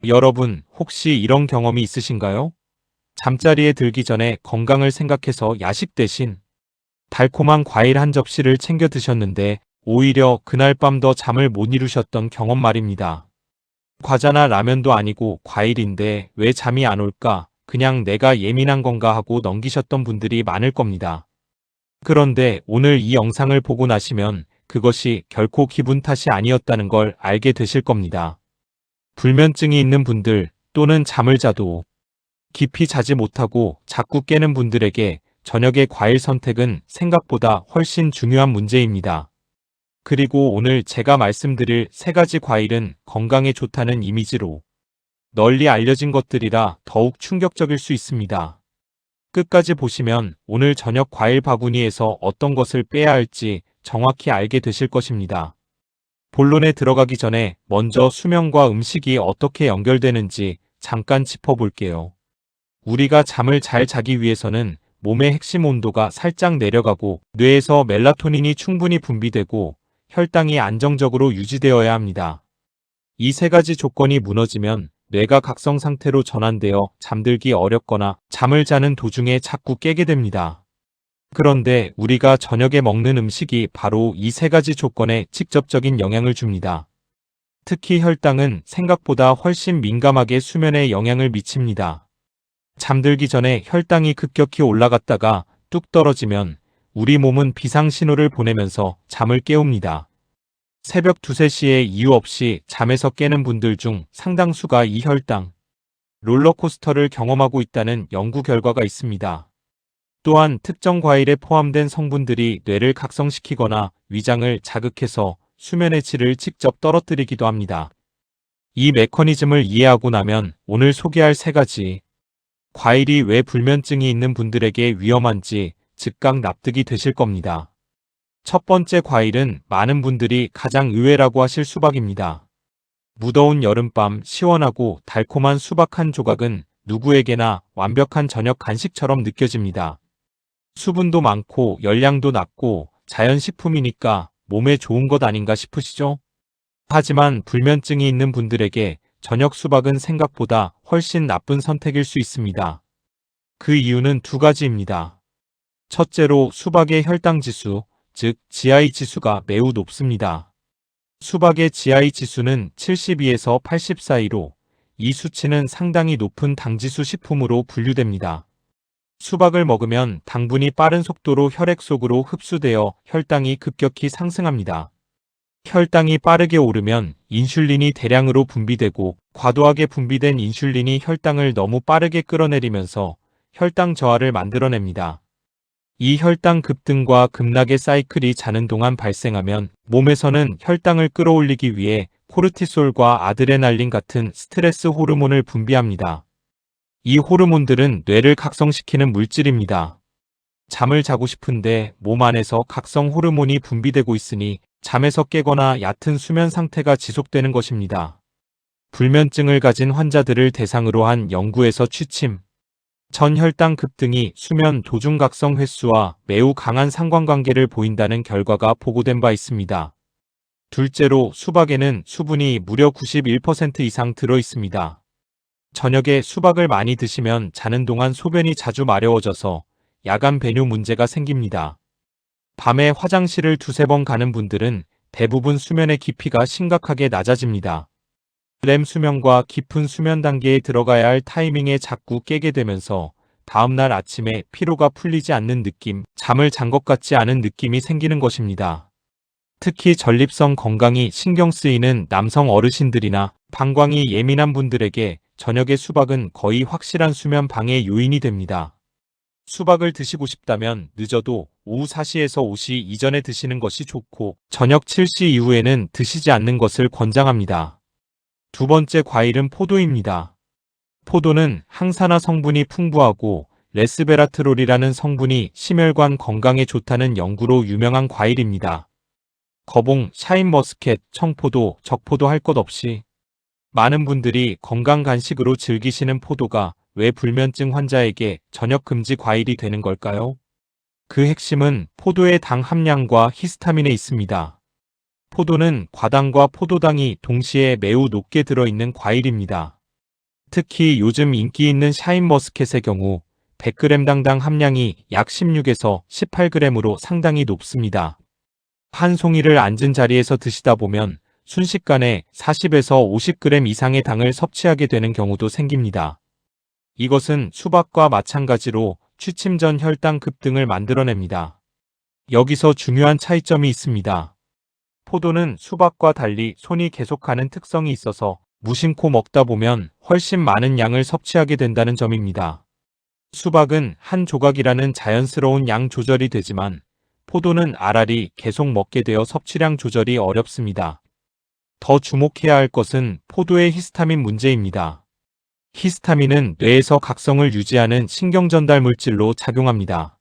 여러분, 혹시 이런 경험이 있으신가요? 잠자리에 들기 전에 건강을 생각해서 야식 대신 달콤한 과일 한 접시를 챙겨 드셨는데 오히려 그날 밤 더 잠을 못 이루셨던 경험 말입니다. 과자나 라면도 아니고 과일인데 왜 잠이 안 올까? 그냥 내가 예민한 건가 하고 넘기셨던 분들이 많을 겁니다. 그런데 오늘 이 영상을 보고 나시면 그것이 결코 기분 탓이 아니었다는 걸 알게 되실 겁니다. 불면증이 있는 분들 또는 잠을 자도 깊이 자지 못하고 자꾸 깨는 분들에게 저녁의 과일 선택은 생각보다 훨씬 중요한 문제입니다. 그리고 오늘 제가 말씀드릴 세 가지 과일은 건강에 좋다는 이미지로 널리 알려진 것들이라 더욱 충격적일 수 있습니다. 끝까지 보시면 오늘 저녁 과일 바구니에서 어떤 것을 빼야 할지 정확히 알게 되실 것입니다. 본론에 들어가기 전에 먼저 수면과 음식이 어떻게 연결되는지 잠깐 짚어볼게요. 우리가 잠을 잘 자기 위해서는 몸의 핵심 온도가 살짝 내려가고 뇌에서 멜라토닌이 충분히 분비되고 혈당이 안정적으로 유지되어야 합니다. 이 세 가지 조건이 무너지면 뇌가 각성 상태로 전환되어 잠들기 어렵거나 잠을 자는 도중에 자꾸 깨게 됩니다. 그런데 우리가 저녁에 먹는 음식이 바로 이 세 가지 조건에 직접적인 영향을 줍니다. 특히 혈당은 생각보다 훨씬 민감하게 수면에 영향을 미칩니다. 잠들기 전에 혈당이 급격히 올라갔다가 뚝 떨어지면 우리 몸은 비상신호를 보내면서 잠을 깨웁니다. 새벽 2, 3시에 이유 없이 잠에서 깨는 분들 중 상당수가 이 혈당 롤러코스터를 경험하고 있다는 연구 결과가 있습니다. 또한 특정 과일에 포함된 성분들이 뇌를 각성시키거나 위장을 자극해서 수면의 질을 직접 떨어뜨리기도 합니다. 이 메커니즘을 이해하고 나면 오늘 소개할 세 가지 과일이 왜 불면증이 있는 분들에게 위험한지 즉각 납득이 되실 겁니다. 첫 번째 과일은 많은 분들이 가장 의외라고 하실 수박입니다. 무더운 여름밤 시원하고 달콤한 수박 한 조각은 누구에게나 완벽한 저녁 간식처럼 느껴집니다. 수분도 많고 열량도 낮고 자연식품이니까 몸에 좋은 것 아닌가 싶으시죠? 하지만 불면증이 있는 분들에게 저녁 수박은 생각보다 훨씬 나쁜 선택일 수 있습니다. 그 이유는 두 가지입니다. 첫째로 수박의 혈당 지수, 즉 GI 지수가 매우 높습니다. 수박의 GI 지수는 72에서 80 사이로 이 수치는 상당히 높은 당지수 식품으로 분류됩니다. 수박을 먹으면 당분이 빠른 속도로 혈액 속으로 흡수되어 혈당이 급격히 상승합니다. 혈당이 빠르게 오르면 인슐린이 대량으로 분비되고 과도하게 분비된 인슐린이 혈당을 너무 빠르게 끌어내리면서 혈당 저하를 만들어냅니다. 이 혈당 급등과 급락의 사이클이 자는 동안 발생하면 몸에서는 혈당을 끌어올리기 위해 코르티솔과 아드레날린 같은 스트레스 호르몬을 분비합니다. 이 호르몬들은 뇌를 각성시키는 물질입니다. 잠을 자고 싶은데 몸 안에서 각성 호르몬이 분비되고 있으니 잠에서 깨거나 얕은 수면 상태가 지속되는 것입니다. 불면증을 가진 환자들을 대상으로 한 연구에서 취침, 전 혈당 급등이 수면 도중각성 횟수와 매우 강한 상관관계를 보인다는 결과가 보고된 바 있습니다. 둘째로 수박에는 수분이 무려 91% 이상 들어 있습니다. 저녁에 수박을 많이 드시면 자는 동안 소변이 자주 마려워져서 야간 배뇨 문제가 생깁니다. 밤에 화장실을 두세 번 가는 분들은 대부분 수면의 깊이가 심각하게 낮아집니다. 렘 수면과 깊은 수면 단계에 들어가야 할 타이밍에 자꾸 깨게 되면서 다음날 아침에 피로가 풀리지 않는 느낌, 잠을 잔 것 같지 않은 느낌이 생기는 것입니다. 특히 전립선 건강이 신경 쓰이는 남성 어르신들이나 방광이 예민한 분들에게 저녁의 수박은 거의 확실한 수면 방해 요인이 됩니다. 수박을 드시고 싶다면 늦어도 오후 4시에서 5시 이전에 드시는 것이 좋고 저녁 7시 이후에는 드시지 않는 것을 권장합니다. 두 번째 과일은 포도입니다. 포도는 항산화 성분이 풍부하고 레스베라트롤이라는 성분이 심혈관 건강에 좋다는 연구로 유명한 과일입니다. 거봉, 샤인머스켓, 청포도, 적포도 할 것 없이 많은 분들이 건강 간식으로 즐기시는 포도가 왜 불면증 환자에게 저녁 금지 과일이 되는 걸까요? 그 핵심은 포도의 당 함량과 히스타민에 있습니다. 포도는 과당과 포도당이 동시에 매우 높게 들어있는 과일입니다. 특히 요즘 인기 있는 샤인머스켓의 경우 100g당 함량이 약 16에서 18g으로 상당히 높습니다. 한 송이를 앉은 자리에서 드시다 보면 순식간에 40에서 50g 이상의 당을 섭취하게 되는 경우도 생깁니다. 이것은 수박과 마찬가지로 취침 전 혈당 급등을 만들어냅니다. 여기서 중요한 차이점이 있습니다. 포도는 수박과 달리 손이 계속 가는 특성이 있어서 무심코 먹다 보면 훨씬 많은 양을 섭취하게 된다는 점입니다. 수박은 한 조각이라는 자연스러운 양 조절이 되지만 포도는 알알이 계속 먹게 되어 섭취량 조절이 어렵습니다. 더 주목해야 할 것은 포도의 히스타민 문제입니다. 히스타민은 뇌에서 각성을 유지하는 신경전달 물질로 작용합니다.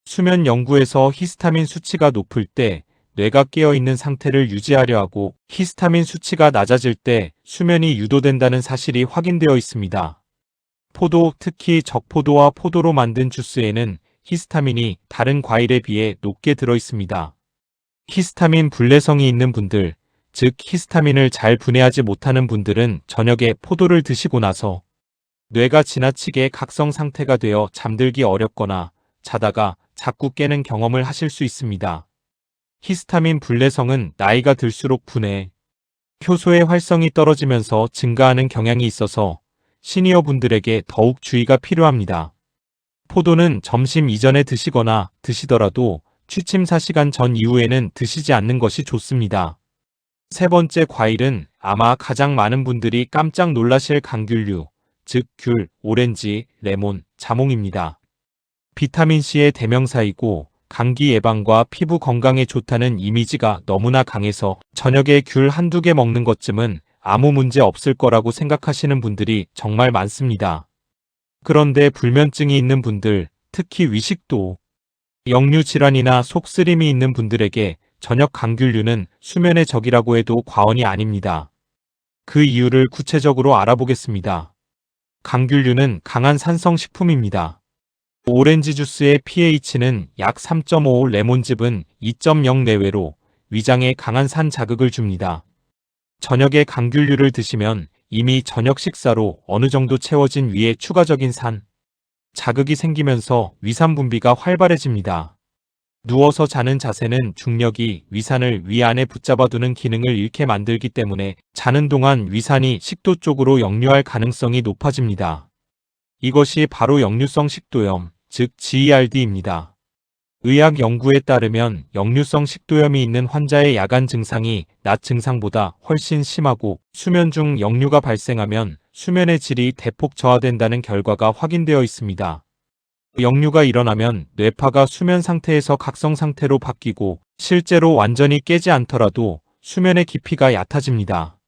수면 연구에서 히스타민 수치가 높을 때 뇌가 깨어있는 상태를 유지하려 하고 히스타민 수치가 낮아질 때 수면이 유도된다는 사실이 확인되어 있습니다. 포도, 특히 적포도와 포도로 만든 주스에는 히스타민이 다른 과일에 비해 높게 들어있습니다. 히스타민 불내성이 있는 분들, 즉 히스타민을 잘 분해하지 못하는 분들은 저녁에 포도를 드시고 나서 뇌가 지나치게 각성 상태가 되어 잠들기 어렵거나 자다가 자꾸 깨는 경험을 하실 수 있습니다. 히스타민 불내성은 나이가 들수록 분해, 효소의 활성이 떨어지면서 증가하는 경향이 있어서 시니어 분들에게 더욱 주의가 필요합니다. 포도는 점심 이전에 드시거나 드시더라도 취침 4시간 전 이후에는 드시지 않는 것이 좋습니다. 세 번째 과일은 아마 가장 많은 분들이 깜짝 놀라실 감귤류, 즉 귤, 오렌지, 레몬, 자몽입니다. 비타민C의 대명사이고 감기 예방과 피부 건강에 좋다는 이미지가 너무나 강해서 저녁에 귤 한두 개 먹는 것쯤은 아무 문제 없을 거라고 생각하시는 분들이 정말 많습니다. 그런데 불면증이 있는 분들, 특히 위식도, 역류 질환이나 속쓰림이 있는 분들에게 저녁 감귤류는 수면의 적이라고 해도 과언이 아닙니다. 그 이유를 구체적으로 알아보겠습니다. 감귤류는 강한 산성식품입니다. 오렌지 주스의 pH는 약 3.5, 레몬즙은 2.0 내외로 위장에 강한 산 자극을 줍니다. 저녁에 감귤류를 드시면 이미 저녁 식사로 어느 정도 채워진 위에 추가적인 산 자극이 생기면서 위산 분비가 활발해집니다. 누워서 자는 자세는 중력이 위산을 위 안에 붙잡아두는 기능을 잃게 만들기 때문에 자는 동안 위산이 식도 쪽으로 역류할 가능성이 높아집니다. 이것이 바로 역류성 식도염, 즉 GERD입니다. 의학 연구에 따르면 역류성 식도염이 있는 환자의 야간 증상이 낮 증상보다 훨씬 심하고 수면 중 역류가 발생하면 수면의 질이 대폭 저하된다는 결과가 확인되어 있습니다. 역류가 일어나면 뇌파가 수면 상태에서 각성 상태로 바뀌고 실제로 완전히 깨지 않더라도 수면의 깊이가 얕아집니다.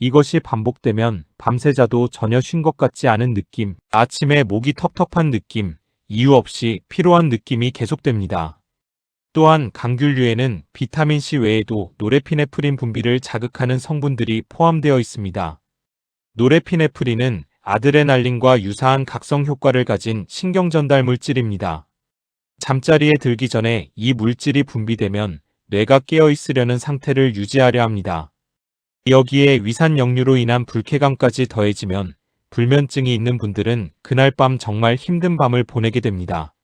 이것이 반복되면 밤새 자도 전혀 쉰 것 같지 않은 느낌, 아침에 목이 텁텁한 느낌, 이유 없이 피로한 느낌이 계속됩니다. 또한 감귤류에는 비타민C 외에도 노르에피네프린 분비를 자극하는 성분들이 포함되어 있습니다. 노르에피네프린은 아드레날린과 유사한 각성 효과를 가진 신경전달 물질입니다. 잠자리에 들기 전에 이 물질이 분비되면 뇌가 깨어 있으려는 상태를 유지하려 합니다. 여기에 위산 역류로 인한 불쾌감까지 더해지면 불면증이 있는 분들은 그날 밤 정말 힘든 밤을 보내게 됩니다.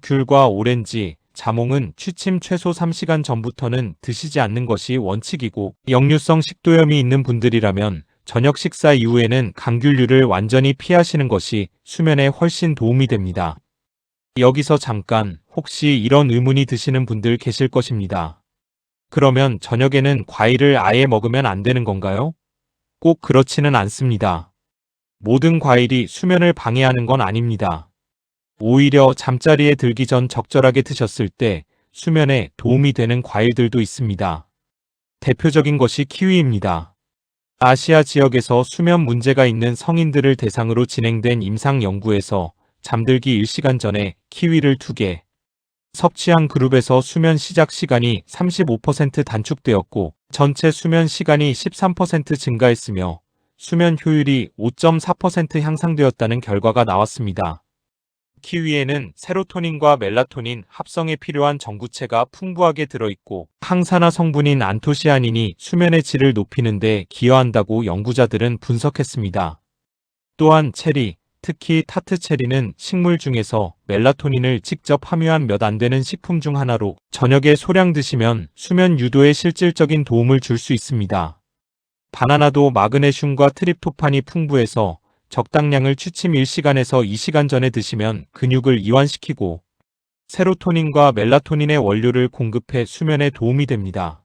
귤과 오렌지, 자몽은 취침 최소 3시간 전부터는 드시지 않는 것이 원칙이고 역류성 식도염이 있는 분들이라면 저녁 식사 이후에는 감귤류를 완전히 피하시는 것이 수면에 훨씬 도움이 됩니다. 여기서 잠깐 혹시 이런 의문이 드시는 분들 계실 것입니다. 그러면 저녁에는 과일을 아예 먹으면 안 되는 건가요? 꼭 그렇지는 않습니다. 모든 과일이 수면을 방해하는 건 아닙니다. 오히려 잠자리에 들기 전 적절하게 드셨을 때 수면에 도움이 되는 과일들도 있습니다. 대표적인 것이 키위입니다. 아시아 지역에서 수면 문제가 있는 성인들을 대상으로 진행된 임상 연구에서 잠들기 1시간 전에 키위를 2개 섭취한 그룹에서 수면 시작 시간이 35% 단축되었고 전체 수면 시간이 13% 증가했으며 수면 효율이 5.4% 향상되었다는 결과가 나왔습니다. 키위에는 세로토닌과 멜라토닌 합성에 필요한 전구체가 풍부하게 들어있고 항산화 성분인 안토시아닌이 수면의 질을 높이는 데 기여한다고 연구자들은 분석했습니다. 또한 체리, 특히 타트 체리는 식물 중에서 멜라토닌을 직접 함유한 몇 안 되는 식품 중 하나로 저녁에 소량 드시면 수면 유도에 실질적인 도움을 줄 수 있습니다. 바나나도 마그네슘과 트립토판이 풍부해서 적당량을 취침 1시간에서 2시간 전에 드시면 근육을 이완시키고 세로토닌과 멜라토닌의 원료를 공급해 수면에 도움이 됩니다.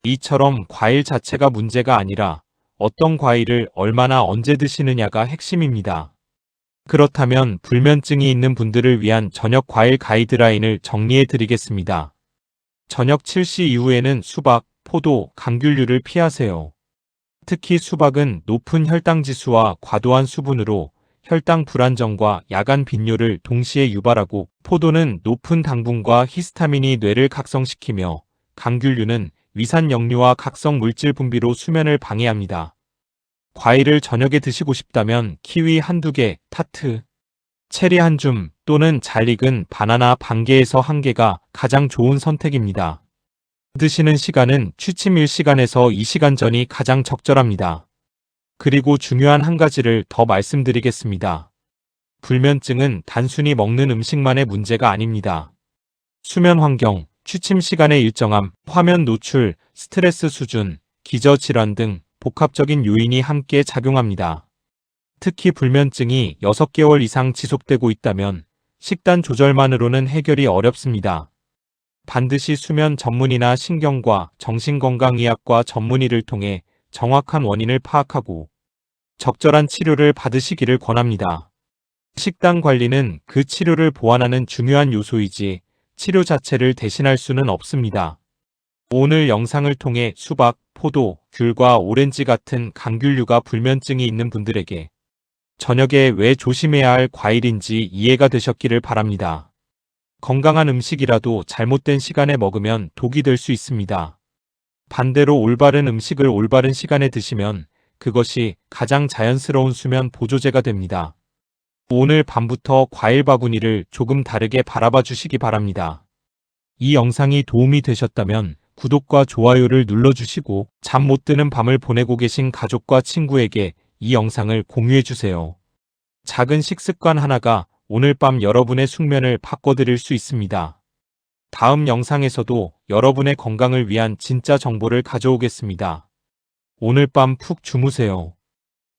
이처럼 과일 자체가 문제가 아니라 어떤 과일을 얼마나 언제 드시느냐가 핵심입니다. 그렇다면 불면증이 있는 분들을 위한 저녁 과일 가이드라인을 정리해 드리겠습니다. 저녁 7시 이후에는 수박, 포도, 감귤류를 피하세요. 특히 수박은 높은 혈당 지수와 과도한 수분으로 혈당 불안정과 야간 빈뇨를 동시에 유발하고, 포도는 높은 당분과 히스타민이 뇌를 각성시키며 감귤류는 위산 역류와 각성 물질 분비로 수면을 방해합니다. 과일을 저녁에 드시고 싶다면 키위 한두 개, 타트, 체리 한 줌 또는 잘 익은 바나나 반 개에서 한 개가 가장 좋은 선택입니다. 드시는 시간은 취침 1시간에서 2시간 전이 가장 적절합니다. 그리고 중요한 한 가지를 더 말씀드리겠습니다. 불면증은 단순히 먹는 음식만의 문제가 아닙니다. 수면 환경, 취침 시간의 일정함, 화면 노출, 스트레스 수준, 기저질환 등 복합적인 요인이 함께 작용합니다. 특히 불면증이 6개월 이상 지속되고 있다면 식단 조절만으로는 해결이 어렵습니다. 반드시 수면 전문의나 신경과 정신건강의학과 전문의를 통해 정확한 원인을 파악하고 적절한 치료를 받으시기를 권합니다. 식단 관리는 그 치료를 보완하는 중요한 요소이지 치료 자체를 대신할 수는 없습니다. 오늘 영상을 통해 수박, 포도, 귤과 오렌지 같은 감귤류가 불면증이 있는 분들에게 저녁에 왜 조심해야 할 과일인지 이해가 되셨기를 바랍니다. 건강한 음식이라도 잘못된 시간에 먹으면 독이 될 수 있습니다. 반대로 올바른 음식을 올바른 시간에 드시면 그것이 가장 자연스러운 수면 보조제가 됩니다. 오늘 밤부터 과일 바구니를 조금 다르게 바라봐 주시기 바랍니다. 이 영상이 도움이 되셨다면 구독과 좋아요를 눌러주시고, 잠 못 드는 밤을 보내고 계신 가족과 친구에게 이 영상을 공유해 주세요. 작은 식습관 하나가 오늘 밤 여러분의 숙면을 바꿔드릴 수 있습니다. 다음 영상에서도 여러분의 건강을 위한 진짜 정보를 가져오겠습니다. 오늘 밤 푹 주무세요.